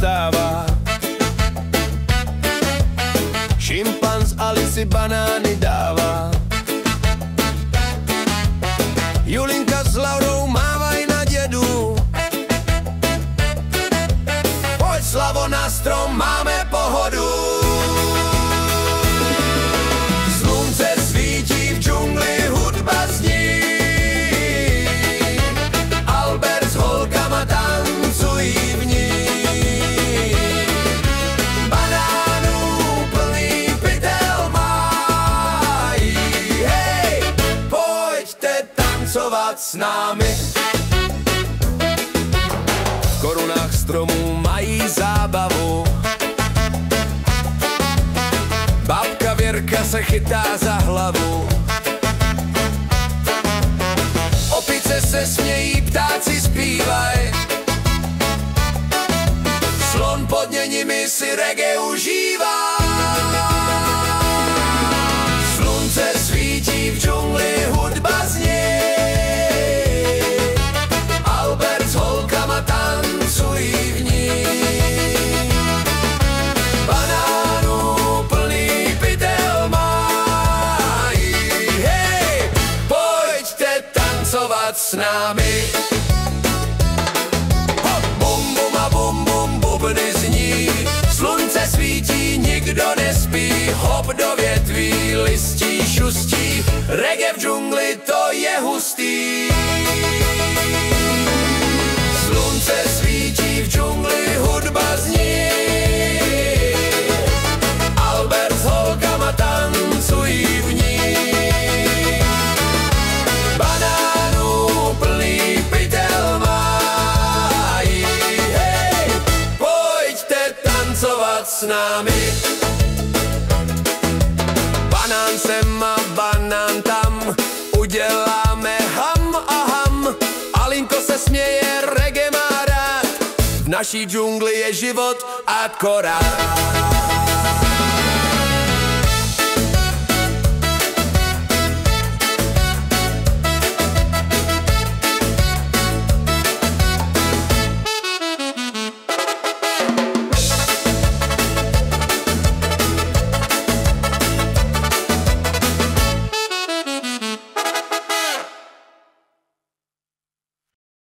stává. Šimpanz Alici banány dává. Julinka s Laurou mávaj na dědu. Pojď Slavo na strom, máme pohodu. Slunce svítí v džungli, hudba zní. Albert s holkama tancují v ní. Banánů plný pytel mají. Hej, pojďte tancovat s námi. V korunách stromů mají zábavu. Babka Věrka se chytá za hlavu. Opice se smějí, ptáci zpívaj. Slon pod nimi si reggae užívá. Slunce svítí v džungli, hudba zní. Albert s holkama tancují v ní. Banánů plný pytel mají. Hej, pojďte tancovat s námi. Hop, bum bum a bum bum, bubny zní. Slunce svítí, nikdo nespí. Hop do větví, listí šustí. Reggae v džungli, to je hustý. Slunce svítí v džungli, hudba zní. Albert s holkama tancují v ní. Banánů plný pytel mají. Hej, pojďte tancovat s námi. Banán sem a banán tam, uděláme ham a ham. Alinko se směje, reggae má rád. V naší džungli je život akorát.